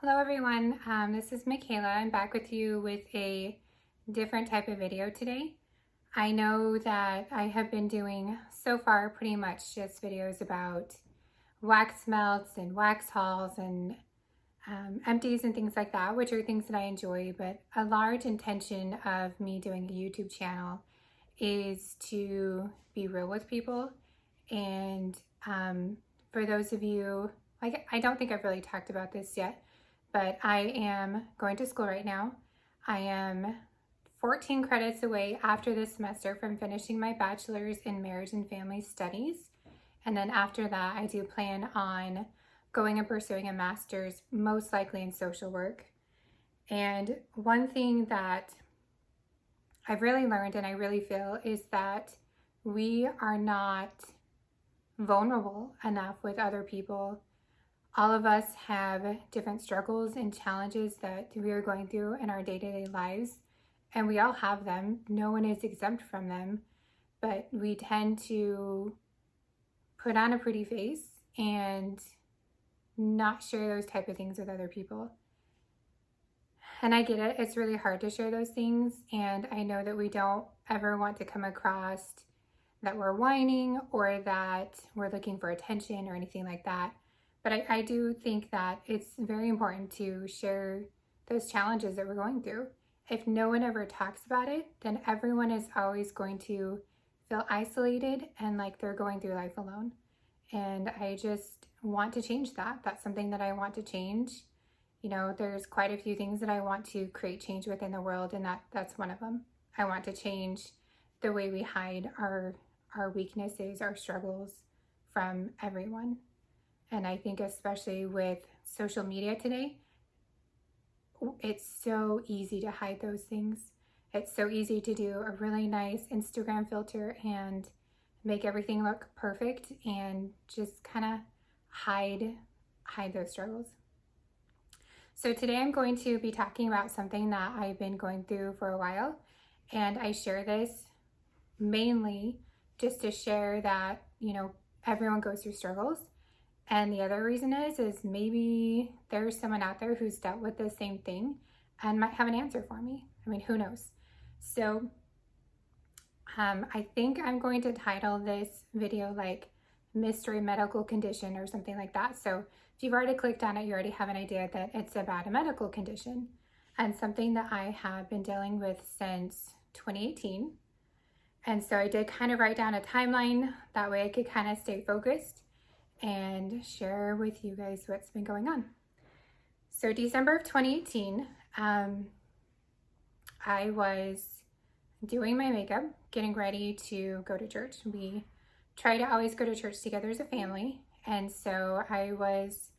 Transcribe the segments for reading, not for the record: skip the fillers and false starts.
Hello everyone, this is Michaela. I'm back with you with a different type of video today. I know that I have been doing so far pretty much just videos about wax melts and wax hauls and empties and things like that, which are things that I enjoy, but a large intention of me doing a YouTube channel is to be real with people. And for those of you, I don't think I've really talked about this yet, but I am going to school right now. I am 14 credits away after this semester from finishing my bachelor's in marriage and family studies. And then after that, I do plan on going and pursuing a master's, most likely in social work. And one thing that I've really learned and I really feel is that we are not vulnerable enough with other people. All of us have different struggles and challenges that we are going through in our day-to-day lives, and we all have them. No one is exempt from them, but we tend to put on a pretty face and not share those type of things with other people. And I get it, it's really hard to share those things, and I know that we don't ever want to come across that we're whining or that we're looking for attention or anything like that. But I do think that it's very important to share those challenges that we're going through. If no one ever talks about it, then everyone is always going to feel isolated and like they're going through life alone. And I just want to change that. That's something that I want to change. You know, there's quite a few things that I want to create change within the world, and that's one of them. I want to change the way we hide our weaknesses, our struggles from everyone. And I think especially with social media today, it's so easy to hide those things. It's so easy to do a really nice Instagram filter and make everything look perfect and just kind of hide those struggles. So today I'm going to be talking about something that I've been going through for a while, and I share this mainly just to share that, you know, everyone goes through struggles. And the other reason is maybe there's someone out there who's dealt with the same thing and might have an answer for me. I mean, who knows? So I think I'm going to title this video like Mystery Medical Condition or something like that. So if you've already clicked on it, you already have an idea that it's about a medical condition and something that I have been dealing with since 2018. And so I did kind of write down a timeline. That way I could kind of stay focused and share with you guys what's been going on. So December of 2018, I was doing my makeup, getting ready to go to church. We try to always go to church together as a family. And so I was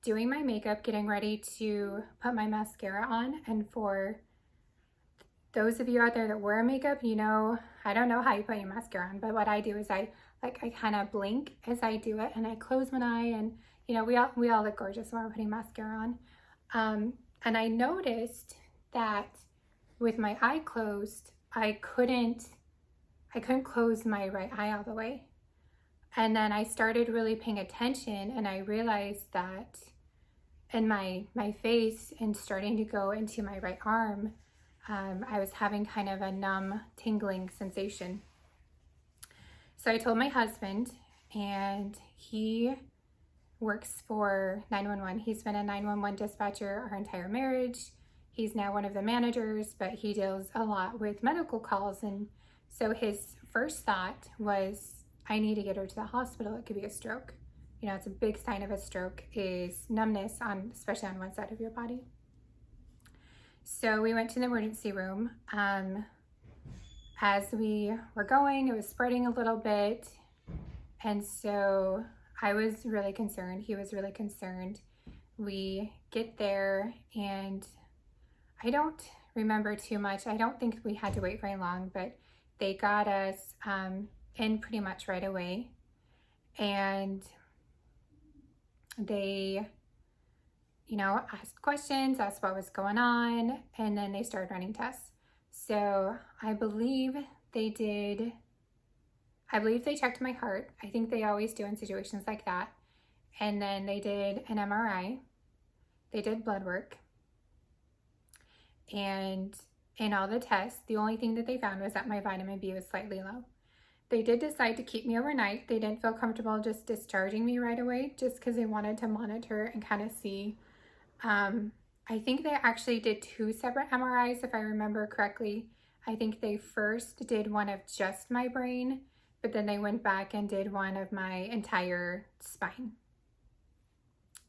doing my makeup, getting ready to put my mascara on. And for those of you out there that wear makeup, you know, I don't know how you put your mascara on, but what I do is I kind of blink as I do it, and I close one eye, and you know, we all look gorgeous when we're putting mascara on. And I noticed that with my eye closed, I couldn't close my right eye all the way. And then I started really paying attention, and I realized that in my face and starting to go into my right arm, I was having kind of a numb, tingling sensation. So I told my husband, and he works for 911. He's been a 911 dispatcher our entire marriage. He's now one of the managers, but he deals a lot with medical calls. And so his first thought was, I need to get her to the hospital. It could be a stroke. You know, it's a big sign of a stroke is numbness especially on one side of your body. So we went to the emergency room. As we were going, it was spreading a little bit. And so I was really concerned. He was really concerned. We get there, and I don't remember too much. I don't think we had to wait very long, but they got us in pretty much right away. And they, you know, asked questions, asked what was going on, and then they started running tests. So I believe they checked my heart. I think they always do in situations like that. And then they did an MRI. they did blood work, and in all the tests, the only thing that they found was that my vitamin B was slightly low. They did decide to keep me overnight. They didn't feel comfortable just discharging me right away, just because they wanted to monitor and kind of see. I think they actually did 2 separate MRIs, if I remember correctly. I think they first did one of just my brain, but then they went back and did one of my entire spine,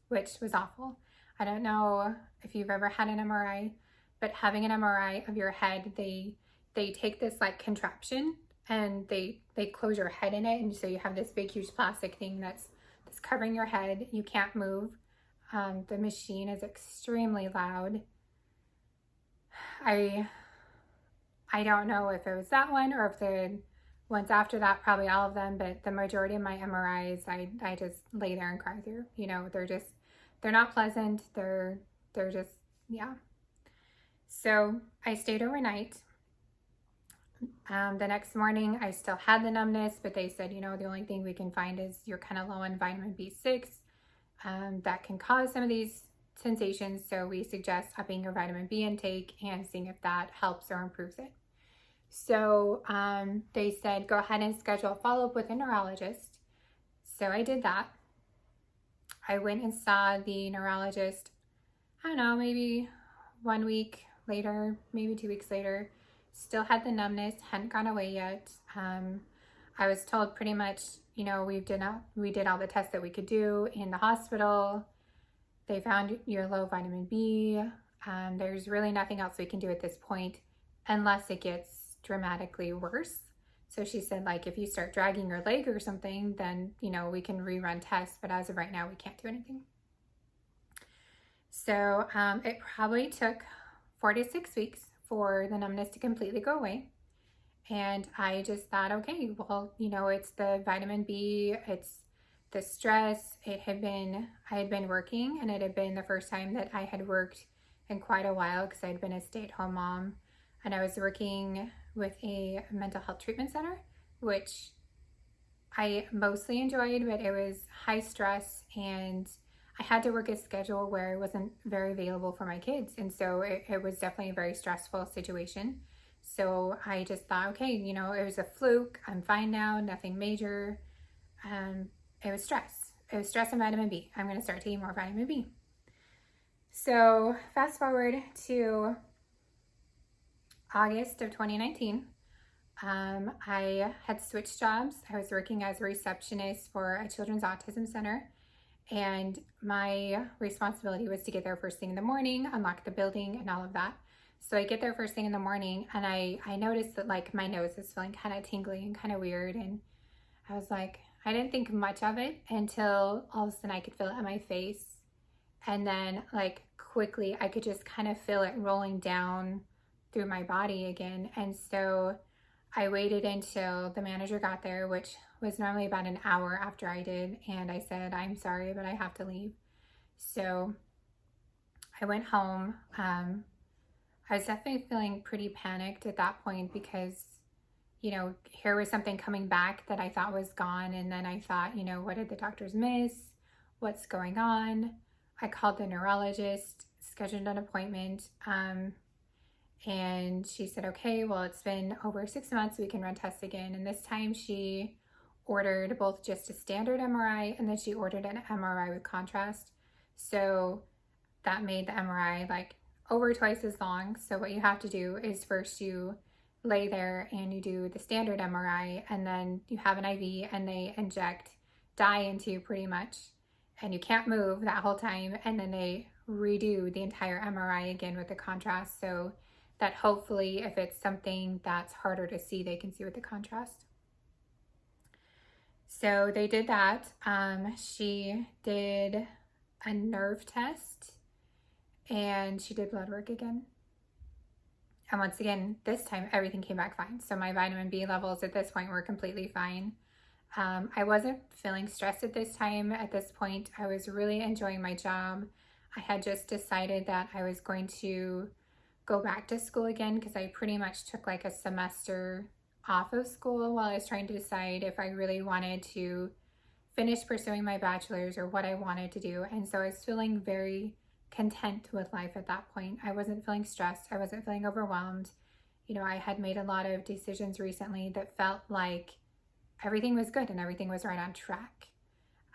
which was awful. I don't know if you've ever had an MRI, but having an MRI of your head, they take this like contraption and they close your head in it, and so you have this big huge plastic thing that's covering your head. You can't move. The machine is extremely loud. I don't know if it was that one or if the ones after that, probably all of them, but the majority of my MRIs, I just lay there and cry through. You know, they're not pleasant. They're just, yeah. So I stayed overnight. The next morning, I still had the numbness, but they said, you know, the only thing we can find is you're kind of low on vitamin B6. That can cause some of these sensations. So we suggest upping your vitamin B intake and seeing if that helps or improves it. So they said, go ahead and schedule a follow-up with a neurologist. So I did that. I went and saw the neurologist, I don't know, maybe 1 week later, maybe 2 weeks later. Still had the numbness, hadn't gone away yet. I was told pretty much, you know, we did all the tests that we could do in the hospital. They found your low vitamin B. There's really nothing else we can do at this point unless it gets dramatically worse. So she said, like, if you start dragging your leg or something, then, you know, we can rerun tests. But as of right now, we can't do anything. So it probably took 4 to 6 weeks for the numbness to completely go away. And I just thought, okay, well, you know, it's the vitamin B, it's the stress. I had been working, and it had been the first time that I had worked in quite a while because I'd been a stay-at-home mom, and I was working with a mental health treatment center, which I mostly enjoyed, but it was high stress, and I had to work a schedule where I wasn't very available for my kids. And so it was definitely a very stressful situation. So I just thought, okay, you know, it was a fluke. I'm fine now, nothing major. It was stress. It was stress and vitamin B. I'm going to start taking more vitamin B. So fast forward to August of 2019. I had switched jobs. I was working as a receptionist for a children's autism center. And my responsibility was to get there first thing in the morning, unlock the building and all of that. So I get there first thing in the morning, and I noticed that like my nose is feeling kind of tingly and kind of weird. And I was like, I didn't think much of it until all of a sudden I could feel it on my face. And then like quickly I could just kind of feel it rolling down through my body again. And so I waited until the manager got there, which was normally about an hour after I did. And I said, I'm sorry, but I have to leave. So I went home. I was definitely feeling pretty panicked at that point because, you know, here was something coming back that I thought was gone. And then I thought, you know, what did the doctors miss? What's going on? I called the neurologist, scheduled an appointment. And she said, okay, well, it's been over 6 months. We can run tests again. And this time she ordered both just a standard MRI, and then she ordered an MRI with contrast. So that made the MRI like over twice as long. So what you have to do is first you lay there and you do the standard MRI, and then you have an IV and they inject dye into you pretty much, and you can't move that whole time. And then they redo the entire MRI again with the contrast, so that hopefully if it's something that's harder to see, they can see with the contrast. So they did that. She did a nerve test, and she did blood work again. And once again, this time everything came back fine. So my vitamin B levels at this point were completely fine. I wasn't feeling stressed at this time. At this point, I was really enjoying my job. I had just decided that I was going to go back to school again because I pretty much took like a semester off of school while I was trying to decide if I really wanted to finish pursuing my bachelor's or what I wanted to do. And so I was feeling very content with life at that point. I wasn't feeling stressed. I wasn't feeling overwhelmed. You know, I had made a lot of decisions recently that felt like everything was good and everything was right on track.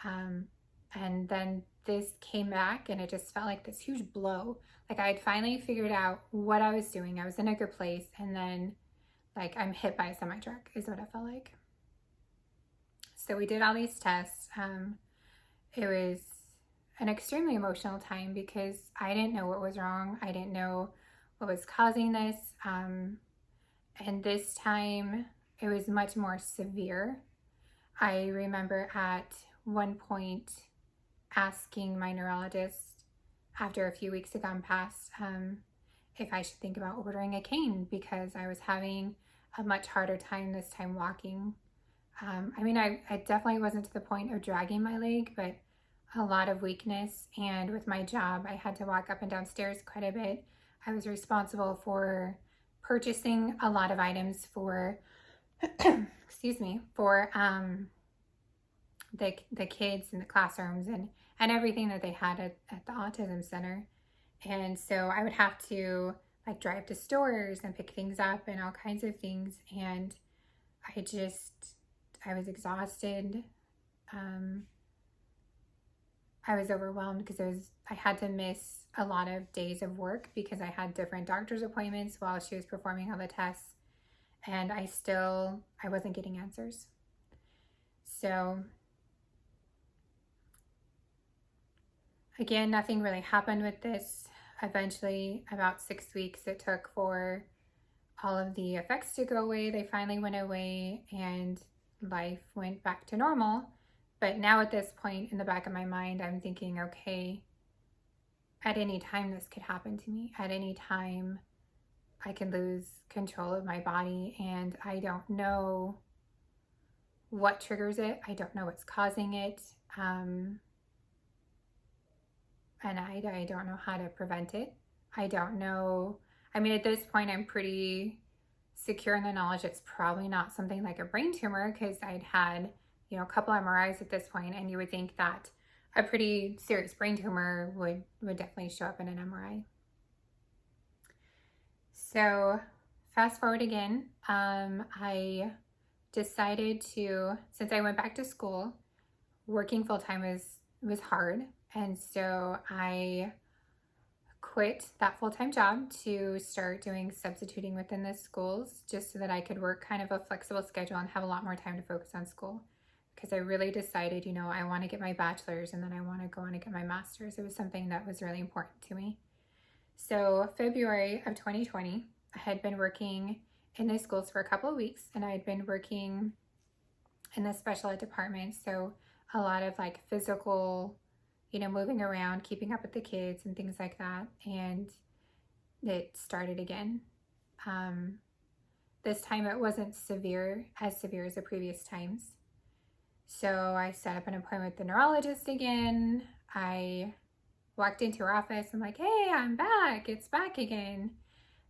And then this came back and it just felt like this huge blow. Like I had finally figured out what I was doing. I was in a good place. And then like I'm hit by a semi truck is what it felt like. So we did all these tests. It was an extremely emotional time because I didn't know what was wrong. I didn't know what was causing this. And this time it was much more severe. I remember at one point asking my neurologist after a few weeks had gone past if I should think about ordering a cane because I was having a much harder time this time walking. I mean, I definitely wasn't to the point of dragging my leg, but a lot of weakness. And with my job, I had to walk up and down stairs quite a bit. I was responsible for purchasing a lot of items for, excuse me, for the kids in the classrooms and everything that they had at the autism center. And so I would have to like drive to stores and pick things up and all kinds of things. And I was exhausted. I was overwhelmed because I had to miss a lot of days of work because I had different doctor's appointments while she was performing all the tests. And I wasn't getting answers. So again, nothing really happened with this. Eventually, about 6 weeks it took for all of the effects to go away. They finally went away and life went back to normal. But now at this point in the back of my mind, I'm thinking, okay, at any time this could happen to me. At any time I can lose control of my body and I don't know what triggers it. I don't know what's causing it. And I don't know how to prevent it. I don't know. I mean, at this point, I'm pretty secure in the knowledge it's probably not something like a brain tumor because I'd had, a couple MRIs at this point, and you would think that a pretty serious brain tumor would definitely show up in an MRI. So fast forward again, I decided to, since I went back to school, working full-time was hard. And so I quit that full-time job to start doing substituting within the schools just so that I could work kind of a flexible schedule and have a lot more time to focus on school. Because I really decided, I want to get my bachelor's and then I want to go on and get my master's. It was something that was really important to me. So February of 2020, I had been working in the schools for a couple of weeks and I had been working in the special ed department. So a lot of like physical, moving around, keeping up with the kids and things like that. And it started again. This time it wasn't as severe as the previous times. So I set up an appointment with the neurologist again. I walked into her office. I'm like, hey, I'm back. It's back again.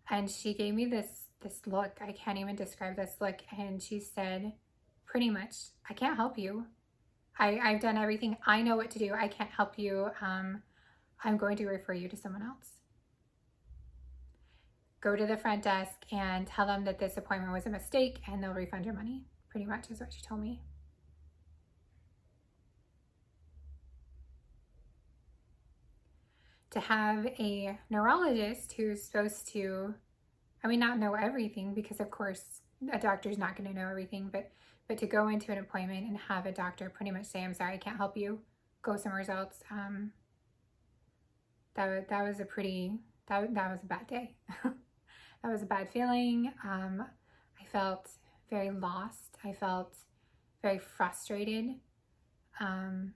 And she gave me this look. I can't even describe this look. And she said, pretty much, I can't help you. I've done everything. I know what to do. I can't help you. I'm going to refer you to someone else. Go to the front desk and tell them that this appointment was a mistake and they'll refund your money. Pretty much is what she told me. To have a neurologist who's supposed to, not know everything because of course a doctor's not going to know everything, but to go into an appointment and have a doctor pretty much say, I'm sorry, I can't help you, go somewhere else. That was a bad day. That was a bad feeling. I felt very lost. I felt very frustrated. And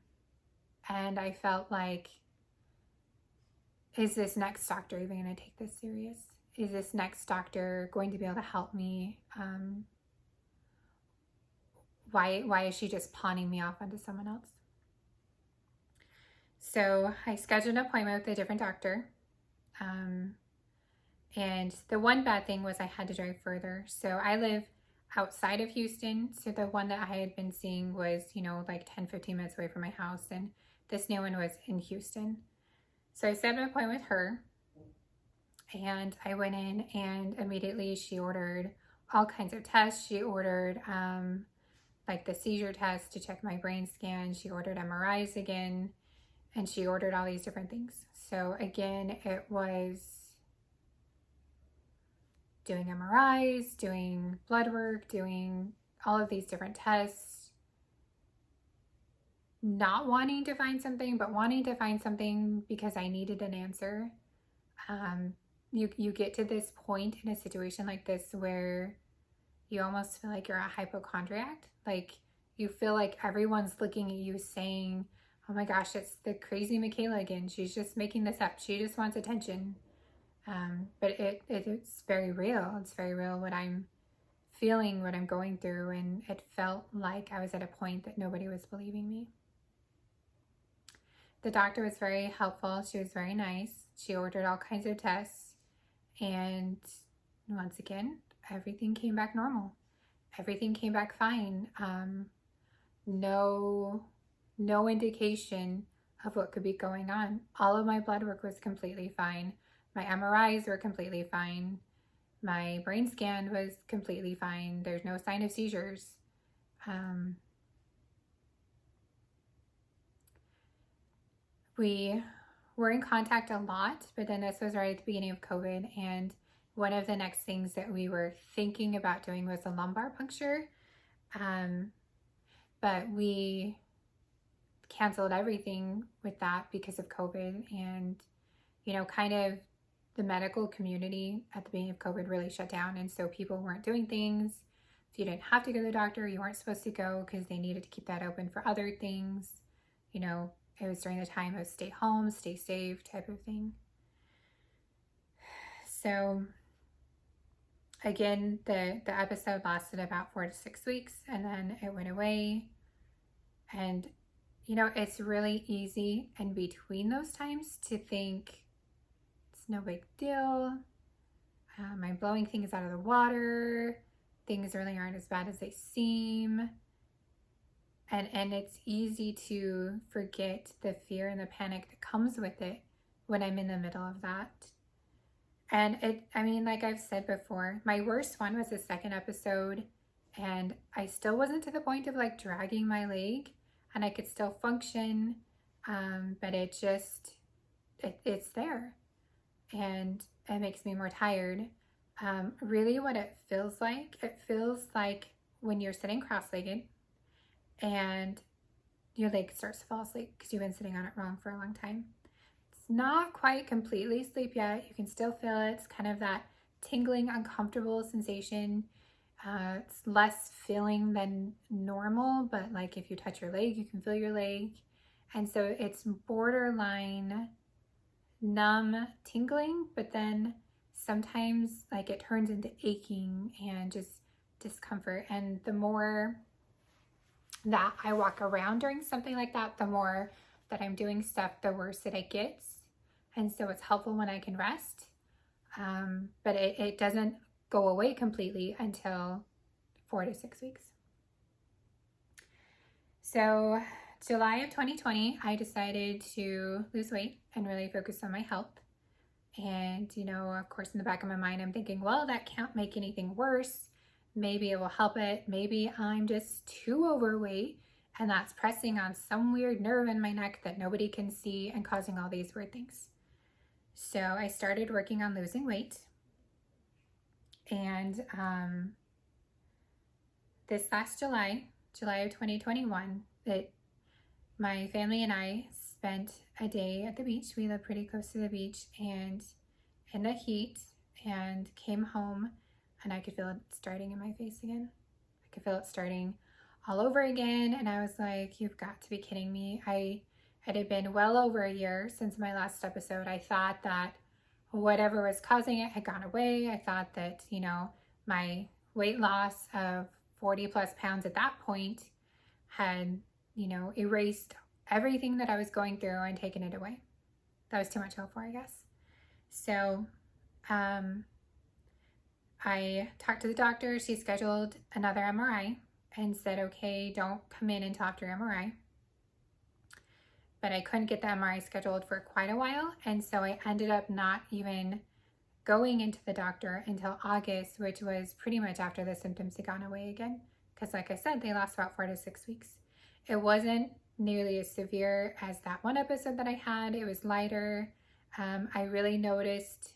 I felt like, is this next doctor even going to take this serious? Is this next doctor going to be able to help me? Why is she just pawning me off onto someone else? So I scheduled an appointment with a different doctor. And the one bad thing was I had to drive further. So I live outside of Houston. So the one that I had been seeing was, like 10, 15 minutes away from my house. And this new one was in Houston. So I set an appointment with her, and I went in, and immediately she ordered all kinds of tests. She ordered like the seizure test to check my brain scan. She ordered MRIs again, and she ordered all these different things. So again, it was doing MRIs, doing blood work, doing all of these different tests, not wanting to find something, but wanting to find something because I needed an answer. You get to this point in a situation like this where you almost feel like you're a hypochondriac. Like you feel like everyone's looking at you saying, oh my gosh, it's the crazy Michaela again. She's just making this up. She just wants attention. But it's very real. It's very real what I'm feeling, what I'm going through. And it felt like I was at a point that nobody was believing me. The doctor was very helpful. She was very nice. She ordered all kinds of tests. And once again, everything came back normal. Everything came back fine. No indication of what could be going on. All of my blood work was completely fine. My MRIs were completely fine. My brain scan was completely fine. There's no sign of seizures. We were in contact a lot, but then this was right at the beginning of COVID, and one of the next things that we were thinking about doing was a lumbar puncture. But we canceled everything with that because of COVID, and, kind of the medical community at the beginning of COVID really shut down. And so people weren't doing things. If you didn't have to go to the doctor, you weren't supposed to go because they needed to keep that open for other things. It was during the time of stay home, stay safe type of thing. So again, the episode lasted about 4 to 6 weeks, and then it went away. And, it's really easy in between those times to think it's no big deal. I'm blowing things out of the water. Things really aren't as bad as they seem. And it's easy to forget the fear and the panic that comes with it when I'm in the middle of that. And like I've said before, my worst one was the second episode, and I still wasn't to the point of like dragging my leg, and I could still function. But it's there, and it makes me more tired. Really what it feels like when you're sitting cross-legged and your leg starts to fall asleep because you've been sitting on it wrong for a long time. It's not quite completely asleep yet. You can still feel it. It's kind of that tingling, uncomfortable sensation. It's less feeling than normal, but like if you touch your leg, you can feel your leg. And so it's borderline numb tingling, but then sometimes like it turns into aching and just discomfort. And the more that I walk around during something like that, the more that I'm doing stuff, the worse that it gets. And so it's helpful when I can rest. But it doesn't go away completely until 4 to 6 weeks. So July of 2020, I decided to lose weight and really focus on my health. And, of course, in the back of my mind, I'm thinking, well, that can't make anything worse. Maybe it will help it. Maybe I'm just too overweight and that's pressing on some weird nerve in my neck that nobody can see and causing all these weird things. So I started working on losing weight. And this last July of 2021, my family and I spent a day at the beach. We live pretty close to the beach, and in the heat, and came home, and I could feel it starting in my face again. I could feel it starting all over again, and I was like, you've got to be kidding me. It had been well over a year since my last episode. I thought that whatever was causing it had gone away. I thought that, my weight loss of 40 plus pounds at that point had, erased everything that I was going through and taken it away. That was too much hope for, I guess. So I talked to the doctor. She scheduled another MRI and said, okay, don't come in until after MRI. but I couldn't get the MRI scheduled for quite a while. And so I ended up not even going into the doctor until August, which was pretty much after the symptoms had gone away again. Because like I said, they last about 4 to 6 weeks. It wasn't nearly as severe as that one episode that I had. It was lighter. I really noticed,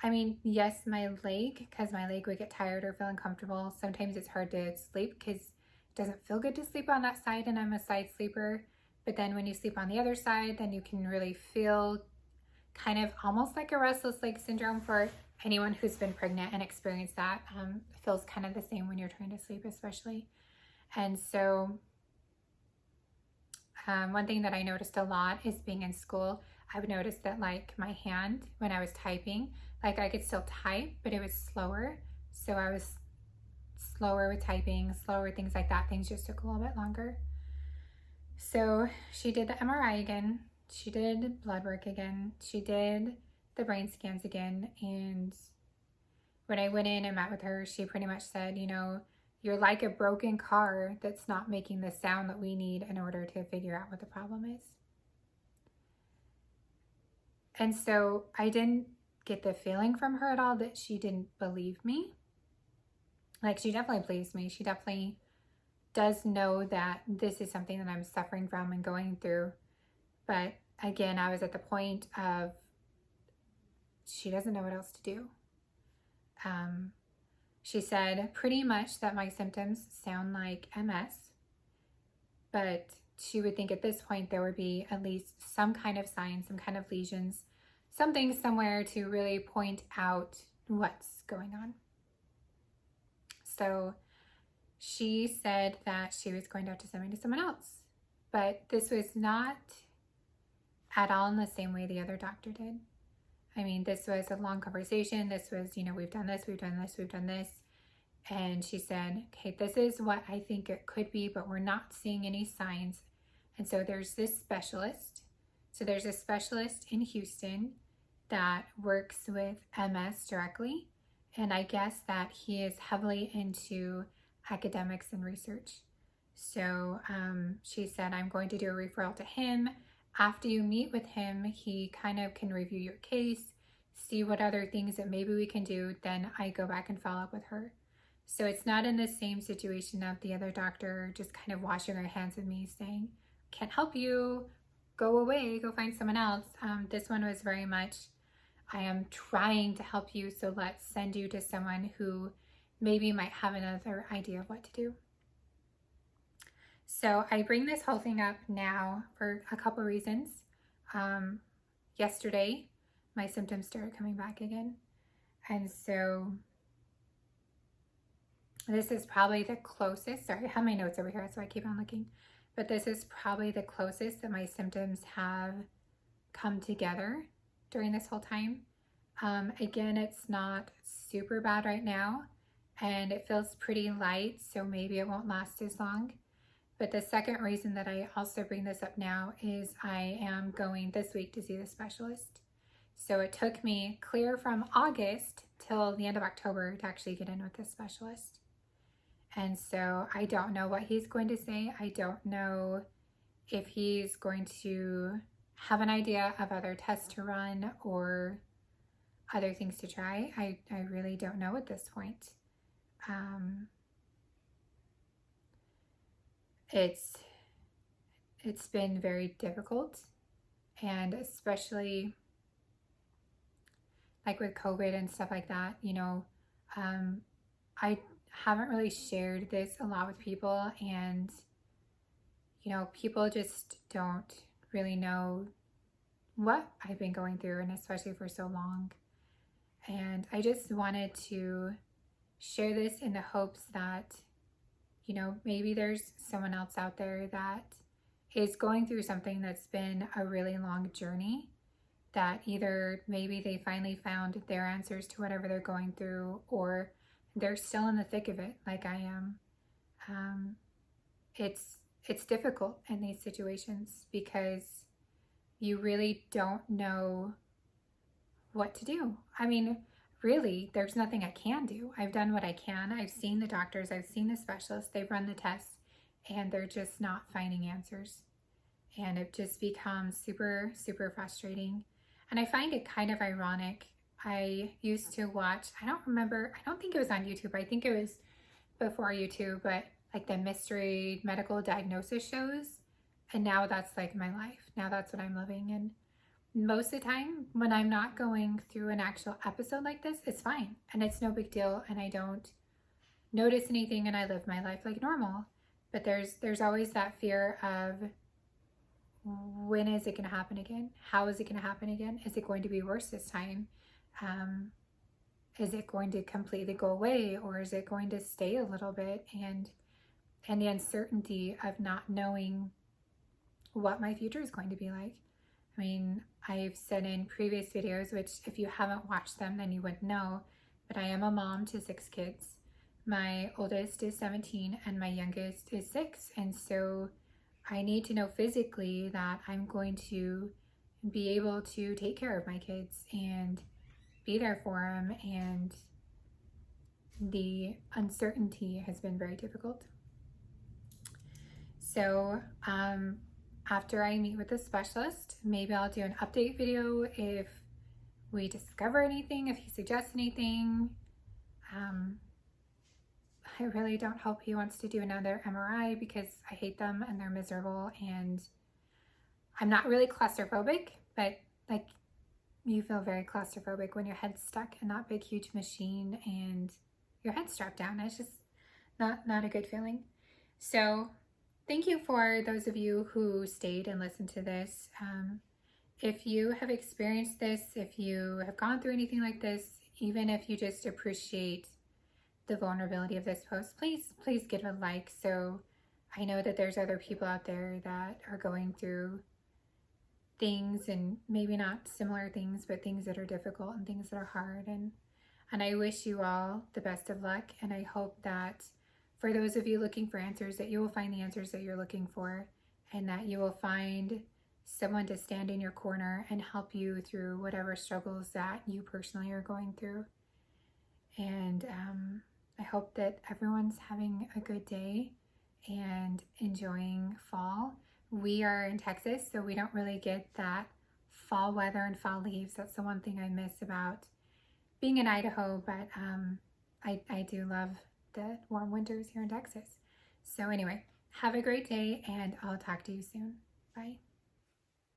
I mean, yes, my leg, because my leg would get tired or feel uncomfortable. Sometimes it's hard to sleep because it doesn't feel good to sleep on that side, and I'm a side sleeper. But then when you sleep on the other side, then you can really feel kind of almost like a restless leg syndrome. For anyone who's been pregnant and experienced that, it feels kind of the same when you're trying to sleep, especially. And so one thing that I noticed a lot is being in school, I would notice that like my hand, when I was typing, like I could still type, but it was slower. So I was slower with typing, slower with things like that. Things just took a little bit longer. So she did the MRI again. She did blood work again. She did the brain scans again. And when I went in and met with her, she pretty much said, you know, you're like a broken car that's not making the sound that we need in order to figure out what the problem is. And so I didn't get the feeling from her at all that she didn't believe me. Like, she definitely believes me. She definitely does know that this is something that I'm suffering from and going through. But again, I was at the point of she doesn't know what else to do. She said pretty much that my symptoms sound like MS, but she would think at this point there would be at least some kind of sign, some kind of lesions, something somewhere to really point out what's going on. So she said that she was going to have to send me to someone else, but this was not at all in the same way the other doctor did. I mean, this was a long conversation. This was, you know, we've done this, we've done this, we've done this. And she said, okay, this is what I think it could be, but we're not seeing any signs. And so there's this specialist. So there's a specialist in Houston that works with MS directly. And I guess that he is heavily into academics and research. So she said, I'm going to do a referral to him. After you meet with him, he kind of can review your case, see what other things that maybe we can do. Then I go back and follow up with her. So it's not in the same situation of the other doctor just kind of washing her hands with me saying, can't help you, go away, go find someone else. This one was very much, I am trying to help you, so let's send you to someone who maybe might have another idea of what to do. So I bring this whole thing up now for a couple reasons. Yesterday, my symptoms started coming back again. And so this is probably the closest, sorry, I have my notes over here, so I keep on looking, but this is probably the closest that my symptoms have come together during this whole time. Again, it's not super bad right now, and it feels pretty light, so maybe it won't last as long. But the second reason that I also bring this up now is I am going this week to see the specialist. So it took me clear from August till the end of October to actually get in with this specialist. And so I don't know what he's going to say. I don't know if he's going to have an idea of other tests to run or other things to try. I really don't know at this point. It's been very difficult, and especially like with COVID and stuff like that, you know, I haven't really shared this a lot with people, and you know, people just don't really know what I've been going through, and especially for so long. And I just wanted to share this in the hopes that, you know, maybe there's someone else out there that is going through something that's been a really long journey, that either maybe they finally found their answers to whatever they're going through, or they're still in the thick of it like I am. It's difficult in these situations because you really don't know what to do. I mean, really, there's nothing I can do. I've done what I can. I've seen the doctors, I've seen the specialists, they've run the tests, and they're just not finding answers. and it just becomes super, super frustrating. And I find it kind of ironic. I used to watch, I don't remember, I don't think it was on YouTube. I think it was before YouTube, but like the mystery medical diagnosis shows. And now that's like my life. Now that's what I'm living. And most of the time when I'm not going through an actual episode like this, it's fine. And it's no big deal. And I don't notice anything and I live my life like normal. But there's always that fear of, when is it going to happen again? How is it going to happen again? Is it going to be worse this time? Is it going to completely go away, or is it going to stay a little bit? And the uncertainty of not knowing what my future is going to be like. I mean, I've said in previous videos, which if you haven't watched them, then you wouldn't know, but I am a mom to 6 kids. My oldest is 17 and my youngest is 6. And so I need to know physically that I'm going to be able to take care of my kids and be there for them. And the uncertainty has been very difficult. So after I meet with the specialist, maybe I'll do an update video if we discover anything, if he suggests anything. I really don't hope he wants to do another MRI because I hate them and they're miserable, and I'm not really claustrophobic, but like, you feel very claustrophobic when your head's stuck in that big huge machine and your head's strapped down. It's just not a good feeling. So thank you for those of you who stayed and listened to this. If you have experienced this, if you have gone through anything like this, even if you just appreciate the vulnerability of this post, please give it a like, so I know that there's other people out there that are going through things, and maybe not similar things, but things that are difficult and things that are hard. And I wish you all the best of luck, and I hope that for those of you looking for answers, that you will find the answers that you're looking for, and that you will find someone to stand in your corner and help you through whatever struggles that you personally are going through. And I hope that everyone's having a good day and enjoying fall. We are in Texas, so we don't really get that fall weather and fall leaves. That's the one thing I miss about being in Idaho, but I do love the warm winters here in Texas. So anyway, have a great day, and I'll talk to you soon. Bye.